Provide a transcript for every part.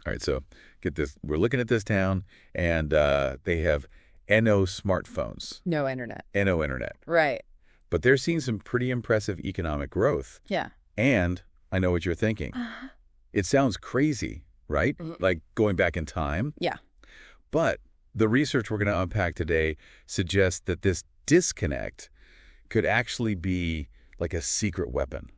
All right, so get this. We're looking at this town, and they have NO smartphones, No internet. NO internet. Right. But they're seeing some pretty impressive economic growth. Yeah. And I know what you're thinking. It sounds crazy, right? Like going back in time. Yeah. But the research we're going to unpack today suggests that this disconnect could actually be like a secret weapon.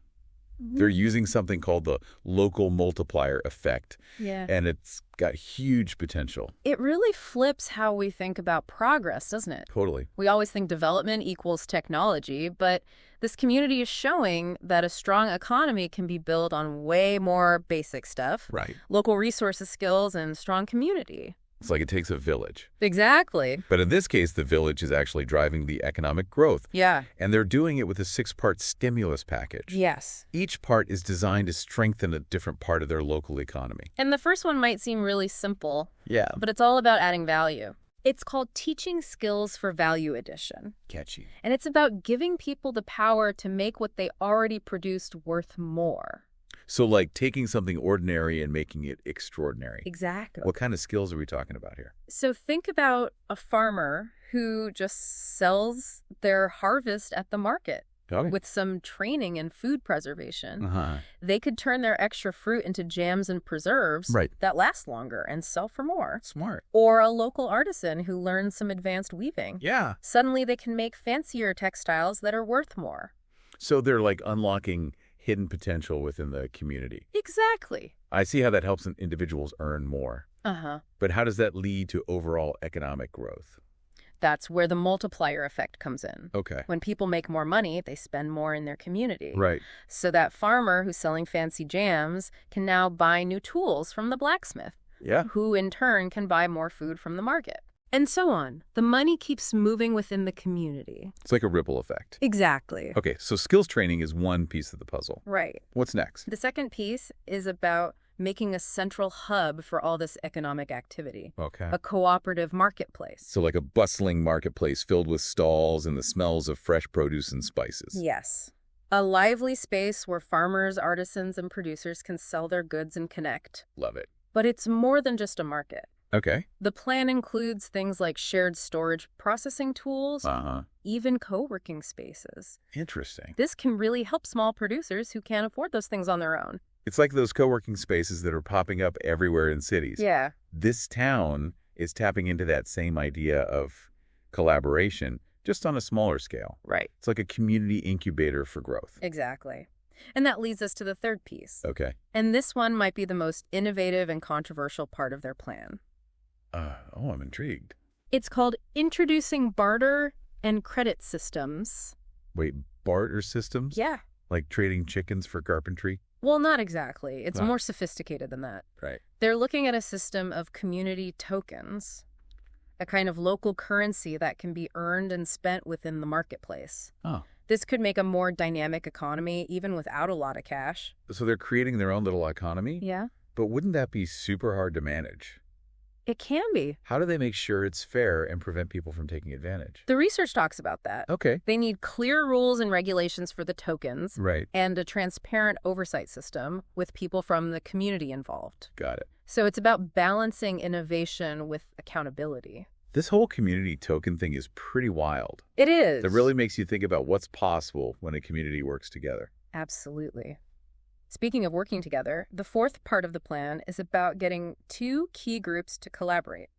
They're using something called the local multiplier effect. Yeah. And it's got huge potential. It really flips how we think about progress, doesn't it? Totally. We always think development equals technology, but this community is showing that a strong economy can be built on way more basic stuff. Right. Local resources, skills, and strong community. It's like it takes a village. Exactly. But in this case, the village is actually driving the economic growth. Yeah. And they're doing it with a 6-part stimulus package. Yes. Each part is designed to strengthen a different part of their local economy. And the first one might seem really simple, Yeah. but it's all about adding value. It's called Teaching Skills for Value Addition. Catchy. And it's about giving people the power to make what they already produced worth more. So like taking something ordinary and making it extraordinary. Exactly. What kind of skills are we talking about here? So think about a farmer who just sells their harvest at the market. Okay. With some training in food preservation. Uh-huh. They could turn their extra fruit into jams and preserves Right. that last longer and sell for more. Smart. Or a local artisan who learns some advanced weaving. Yeah. Suddenly they can make fancier textiles that are worth more. So they're like unlocking hidden potential within the community. Exactly. I see how that helps individuals earn more. Uh-huh. But how does that lead to overall economic growth? That's where the multiplier effect comes in. Okay. When people make more money, they spend more in their community. Right. So that farmer who's selling fancy jams can now buy new tools from the blacksmith, Yeah. who in turn can buy more food from the market. And so on. The money keeps moving within the community. It's like a ripple effect. Exactly. Okay, so skills training is one piece of the puzzle. Right. What's next? The second piece is about making a central hub for all this economic activity. Okay. A cooperative marketplace. So like a bustling marketplace filled with stalls and the smells of fresh produce and spices. Yes. A lively space where farmers, artisans, and producers can sell their goods and connect. Love it. But it's more than just a market. Okay. The plan includes things like shared storage processing tools, Uh-huh. even co-working spaces. Interesting. This can really help small producers who can't afford those things on their own. It's like those co-working spaces that are popping up everywhere in cities. Yeah. This town is tapping into that same idea of collaboration, just on a smaller scale. Right. It's like a community incubator for growth. Exactly. And that leads us to the third piece. Okay. And this one might be the most innovative and controversial part of their plan. I'm intrigued. It's called Introducing Barter and Credit Systems. Wait, barter systems? Yeah. Like trading chickens for carpentry? Well, not exactly. It's Ah. more sophisticated than that. Right. They're looking at a system of community tokens, a kind of local currency that can be earned and spent within the marketplace. Oh. This could make a more dynamic economy even without a lot of cash. So they're creating their own little economy? Yeah, But wouldn't that be super hard to manage? it can be. How do they make sure it's fair and prevent people from taking advantage? The research talks about that. Okay. They need clear rules and regulations for the tokens Right. and a transparent oversight system with people from the community involved. Got it. So it's about balancing innovation with accountability. This whole community token thing is pretty wild. It is. It really makes you think about what's possible when a community works together. Absolutely. Speaking of working together, the fourth part of the plan is about getting two key groups to collaborate,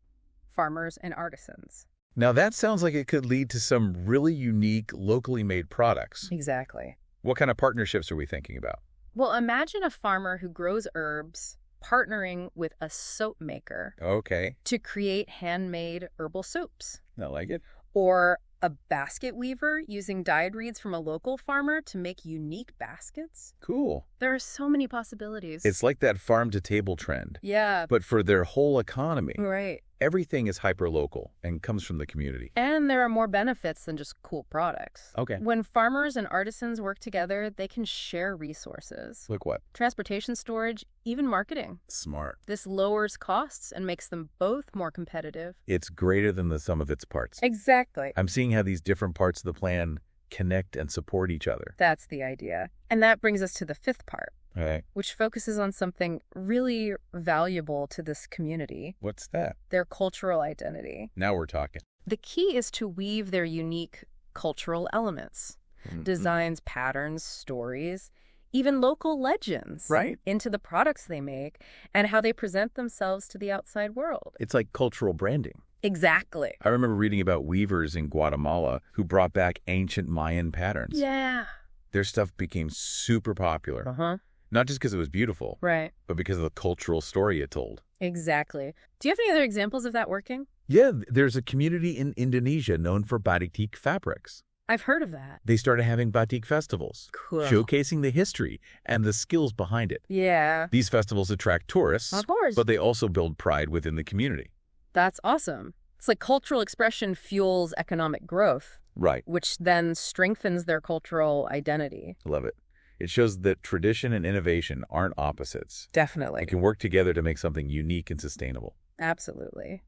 farmers and artisans. Now that sounds like it could lead to some really unique, locally made products. Exactly. What kind of partnerships are we thinking about? Well, imagine a farmer who grows herbs partnering with a soap maker Okay. to create handmade herbal soaps. I like it. Or a basket weaver using dyed reeds from a local farmer to make unique baskets. Cool. There are so many possibilities. It's like that farm-to-table trend, Yeah, but for their whole economy. right. Everything is hyper-local and comes from the community. And there are more benefits than just cool products. Okay. When farmers and artisans work together, they can share resources. Look what? Transportation, storage, even marketing. Smart. This lowers costs and makes them both more competitive. It's greater than the sum of its parts. Exactly. I'm seeing how these different parts of the plan connect and support each other. That's the idea. And that brings us to the fifth part. Right. which focuses on something really valuable to this community, What's that? their cultural identity. Now we're talking. The key is to weave their unique cultural elements, designs, patterns, stories, even local legends Right. into the products they make and how they present themselves to the outside world. It's like cultural branding. Exactly. I remember reading about weavers in Guatemala who brought back ancient Mayan patterns. Yeah. Their stuff became super popular. Uh-huh. Not just because it was beautiful, Right. but because of the cultural story it told. Exactly. Do you have any other examples of that working? Yeah, there's a community in Indonesia known for batik fabrics. I've heard of that. They started having batik festivals, Cool. showcasing the history and the skills behind it. Yeah. These festivals attract tourists, Of course. but they also build pride within the community. That's awesome. It's like cultural expression fuels economic growth, Right. which then strengthens their cultural identity. Love it. It shows that tradition and innovation aren't opposites. Definitely. They can work together to make something unique and sustainable. Absolutely.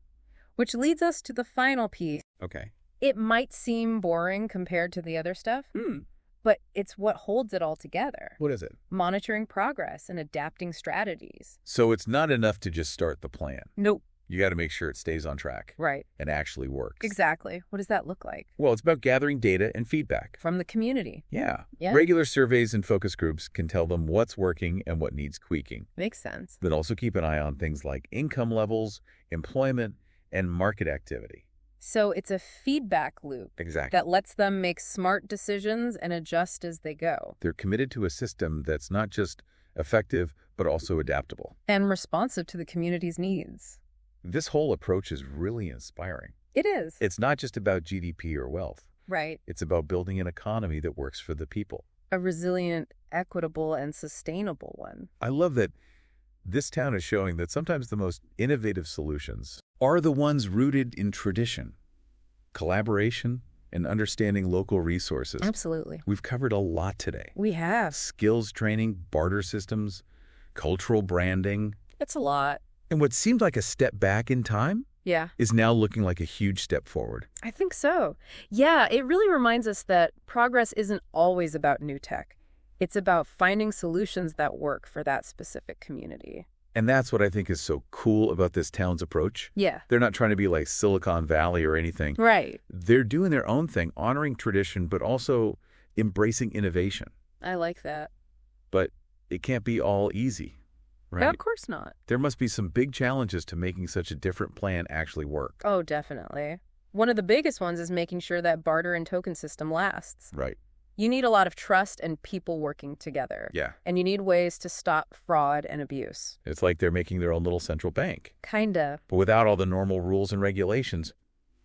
Which leads us to the final piece. Okay. It might seem boring compared to the other stuff, but it's what holds it all together. What is it? Monitoring progress and adapting strategies. So it's not enough to just start the plan. Nope. You got to make sure it stays on track Right. and actually works. Exactly. What does that look like? Well, it's about gathering data and feedback. From the community. Yeah. Yeah. Regular surveys and focus groups can tell them what's working and what needs tweaking. Makes sense. Then also keep an eye on things like income levels, employment, and market activity. So it's a feedback loop Exactly. that lets them make smart decisions and adjust as they go. They're committed to a system that's not just effective, but also adaptable. And responsive to the community's needs. This whole approach is really inspiring. It is. It's not just about GDP or wealth. Right. It's about building an economy that works for the people. A resilient, equitable, and sustainable one. I love that this town is showing that sometimes the most innovative solutions are the ones rooted in tradition, collaboration, and understanding local resources. Absolutely. We've covered a lot today. We have. Skills training, barter systems, cultural branding. It's a lot. And what seemed like a step back in time Yeah, is now looking like a huge step forward. I think so. Yeah, it really reminds us that progress isn't always about new tech. It's about finding solutions that work for that specific community. And that's what I think is so cool about this town's approach. Yeah. They're not trying to be like Silicon Valley or anything. Right. They're doing their own thing, honoring tradition, but also embracing innovation. I like that. But it can't be all easy, right? Yeah, of course not. There must be some big challenges to making such a different plan actually work. Oh, definitely. One of the biggest ones is making sure that barter and token system lasts. Right. You need a lot of trust and people working together. Yeah. And you need ways to stop fraud and abuse. It's like they're making their own little central bank. Kinda. But without all the normal rules and regulations,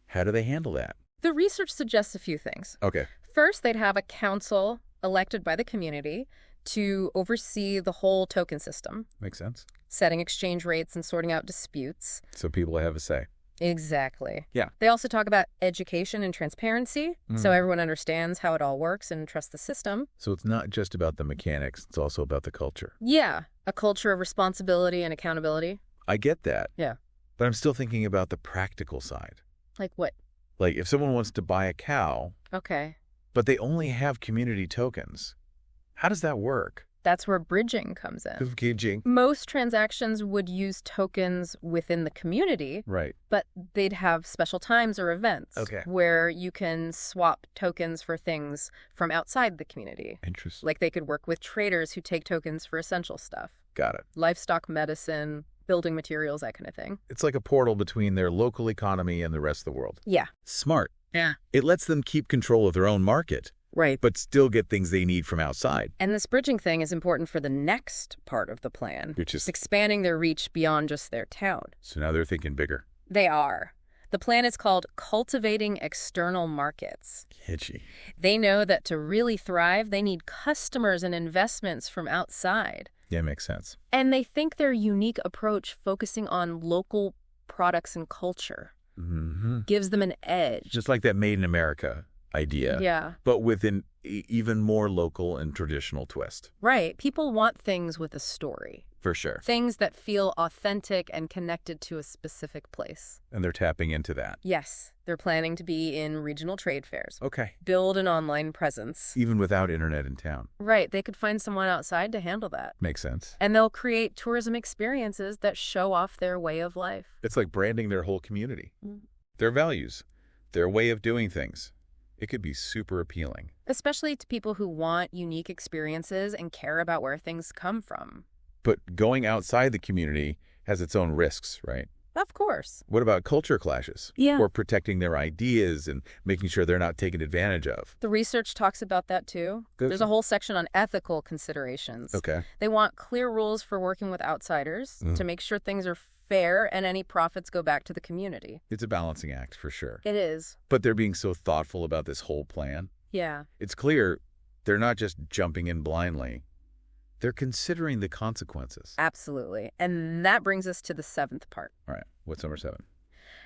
how do they handle that? The research suggests a few things. Okay. First, they'd have a council elected by the community to oversee the whole token system, Makes sense. setting exchange rates and sorting out disputes. So people have a say. Exactly. Yeah. They also talk about education and transparency, so everyone understands how it all works and trusts the system. So it's not just about the mechanics, it's also about the culture. Yeah, a culture of responsibility and accountability. I get that. Yeah. But I'm still thinking about the practical side. Like what? Like if someone wants to buy a cow, Okay. but they only have community tokens, how does that work? That's where bridging comes in. Gauging. Most transactions would use tokens within the community, Right. but they'd have special times or events Okay. where you can swap tokens for things from outside the community. Interesting. Like they could work with traders who take tokens for essential stuff, Got it. livestock medicine, building materials, that kind of thing. It's like a portal between their local economy and the rest of the world. Yeah. Smart. Yeah. It lets them keep control of their own market, Right. but still get things they need from outside. And this bridging thing is important for the next part of the plan, Which is, expanding their reach beyond just their town. so now they're thinking bigger. They are. The plan is called Cultivating External Markets. Hitchy. They know that to really thrive, they need customers and investments from outside. Yeah, makes sense. And they think their unique approach, focusing on local products and culture, Mm-hmm. gives them an edge. Just like that Made in America idea, Yeah. but with an even more local and traditional twist. Right. People want things with a story. For sure. Things that feel authentic and connected to a specific place. And they're tapping into that. Yes. They're planning to be in regional trade fairs. Okay. Build an online presence. Even without internet in town. Right. They could find someone outside to handle that. Makes sense. And they'll create tourism experiences that show off their way of life. It's like branding their whole community. Their values, their way of doing things. It could be super appealing. Especially to people who want unique experiences and care about where things come from. But going outside the community has its own risks, right? Of course. What about culture clashes? Yeah. Or protecting their ideas and making sure they're not taken advantage of? The research talks about that too. Good. There's a whole section on ethical considerations. Okay. They want clear rules for working with outsiders to make sure things are fair and any profits go back to the community. It's a balancing act, for sure. It is. But they're being so thoughtful about this whole plan. Yeah. It's clear they're not just jumping in blindly. They're considering the consequences. Absolutely. And that brings us to the seventh part. All right. What's number 7?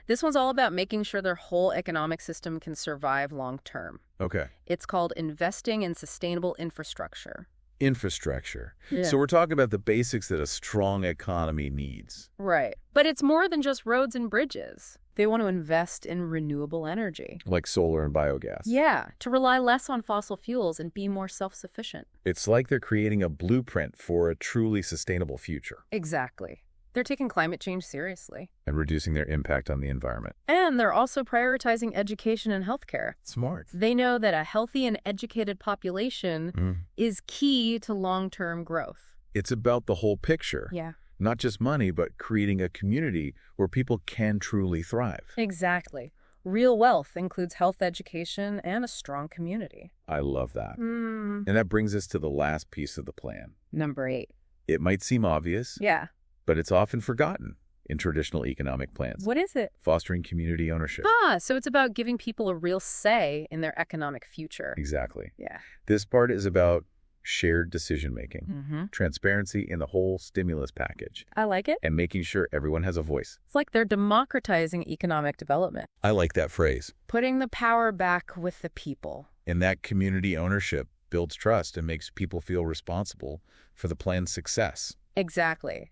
This one's all about making sure their whole economic system can survive long term. Okay. It's called investing in sustainable infrastructure. Infrastructure. Yeah. So we're talking about the basics that a strong economy needs. Right. But it's more than just roads and bridges. They want to invest in renewable energy. Like solar and biogas. Yeah, to rely less on fossil fuels and be more self-sufficient. It's like they're creating a blueprint for a truly sustainable future. Exactly. They're taking climate change seriously. And reducing their impact on the environment. And they're also prioritizing education and healthcare. Smart. They know that a healthy and educated population is key to long-term growth. It's about the whole picture. Yeah. Not just money, but creating a community where people can truly thrive. Exactly. Real wealth includes health education and a strong community. I love that. And that brings us to the last piece of the plan. Number 8. It might seem obvious, Yeah. but it's often forgotten in traditional economic plans. What is it? Fostering community ownership. So it's about giving people a real say in their economic future. Exactly. Yeah. This part is about shared decision-making, transparency in the whole stimulus package, I like it. and making sure everyone has a voice. It's like they're democratizing economic development, I like that phrase. putting the power back with the people. And that community ownership builds trust and makes people feel responsible for the plan's success. Exactly.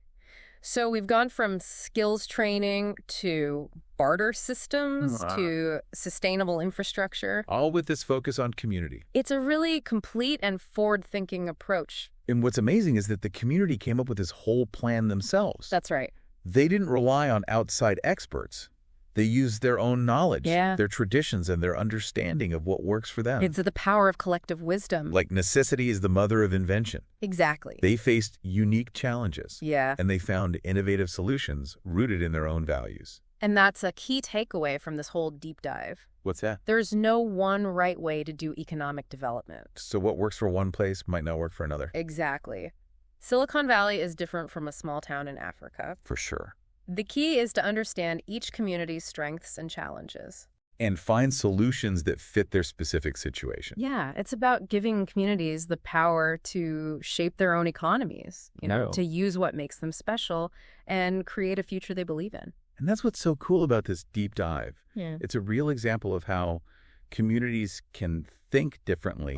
So we've gone from skills training to barter systems to sustainable infrastructure. All with this focus on community. It's a really complete and forward-thinking approach. And what's amazing is that the community came up with this whole plan themselves. That's right. They didn't rely on outside experts. They used their own knowledge, Yeah. their traditions, and their understanding of what works for them. It's the power of collective wisdom. Like necessity is the mother of invention. Exactly. They faced unique challenges. Yeah. And they found innovative solutions rooted in their own values. And that's a key takeaway from this whole deep dive. What's that? There's no one right way to do economic development. So what works for one place might not work for another. Exactly. Silicon Valley is different from a small town in Africa. For sure. The key is to understand each community's strengths and challenges. And find solutions that fit their specific situation. Yeah, it's about giving communities the power to shape their own economies, to use what makes them special and create a future they believe in. And that's what's so cool about this deep dive. Yeah. It's a real example of how communities can think differently,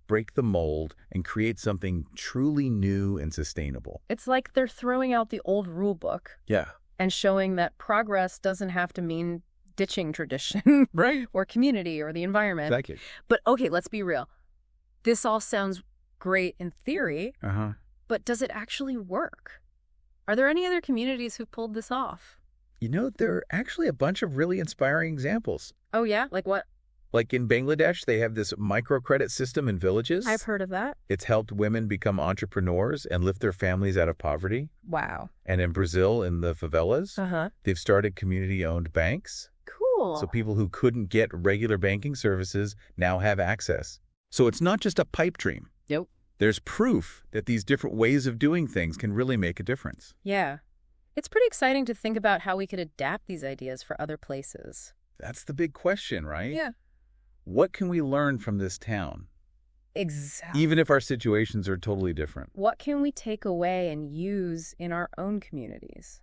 break the mold, and create something truly new and sustainable. It's like they're throwing out the old rule book Yeah. and showing that progress doesn't have to mean ditching tradition Right. or community or the environment. Exactly. But okay, let's be real. This all sounds great in theory, but does it actually work? Are there any other communities who've pulled this off? You know, there are actually a bunch of really inspiring examples. Oh, yeah? Like what? Like in Bangladesh, they have this microcredit system in villages. I've heard of that. It's helped women become entrepreneurs and lift their families out of poverty. Wow. And in Brazil, in the favelas, they've started community-owned banks. Cool. So people who couldn't get regular banking services now have access. So it's not just a pipe dream. Nope. There's proof that these different ways of doing things can really make a difference. Yeah. It's pretty exciting to think about how we could adapt these ideas for other places. That's the big question, right? Yeah. What can we learn from this town? Exactly. Even if our situations are totally different. What can we take away and use in our own communities?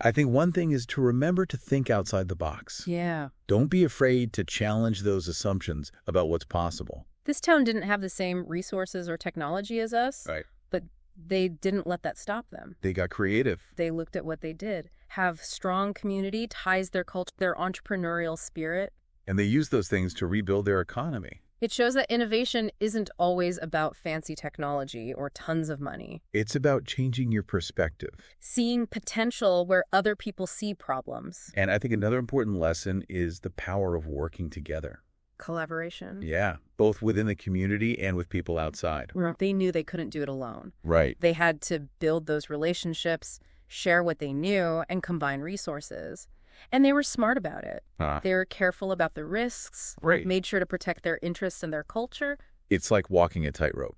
I think one thing is to remember to think outside the box. Yeah. Don't be afraid to challenge those assumptions about what's possible. This town didn't have the same resources or technology as us, Right. but they didn't let that stop them. They got creative. They looked at what they did. Have strong community, ties their culture, their entrepreneurial spirit. And they used those things to rebuild their economy. It shows that innovation isn't always about fancy technology or tons of money. It's about changing your perspective. Seeing potential where other people see problems. And I think another important lesson is the power of working together. Collaboration. Yeah, both within the community and with people outside. They knew they couldn't do it alone. Right. They had to build those relationships, share what they knew, and combine resources. And they were smart about it. They were careful about the risks, Right. made sure to protect their interests and their culture. It's like walking a tightrope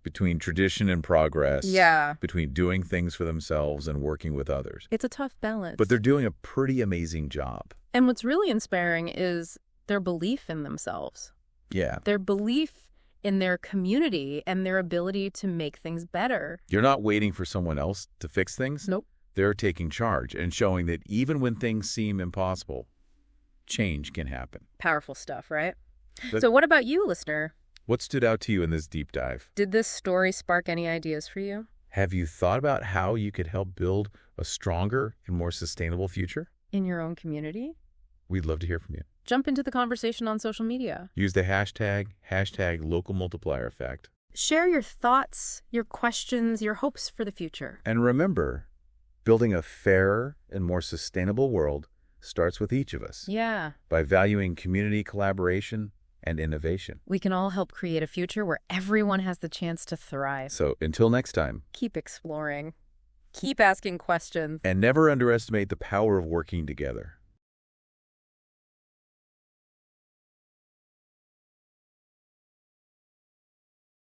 between tradition and progress. Yeah. Between doing things for themselves and working with others. It's a tough balance. But they're doing a pretty amazing job. And what's really inspiring is their belief in themselves. Yeah. Their belief in their community and their ability to make things better. You're not waiting for someone else to fix things. Nope. They're taking charge and showing that even when things seem impossible, change can happen. Powerful stuff, right? But So what about you, listener? what stood out to you in this deep dive? Did this story spark any ideas for you? Have you thought about how you could help build a stronger and more sustainable future? In your own community? We'd love to hear from you. Jump into the conversation on social media. Use the hashtag local multiplier effect. Share your thoughts, your questions, your hopes for the future. And remember, building a fairer and more sustainable world starts with each of us Yeah. by valuing community collaboration and innovation. We can all help create a future where everyone has the chance to thrive. So until next time, Keep exploring. Keep asking questions. and never underestimate the power of working together.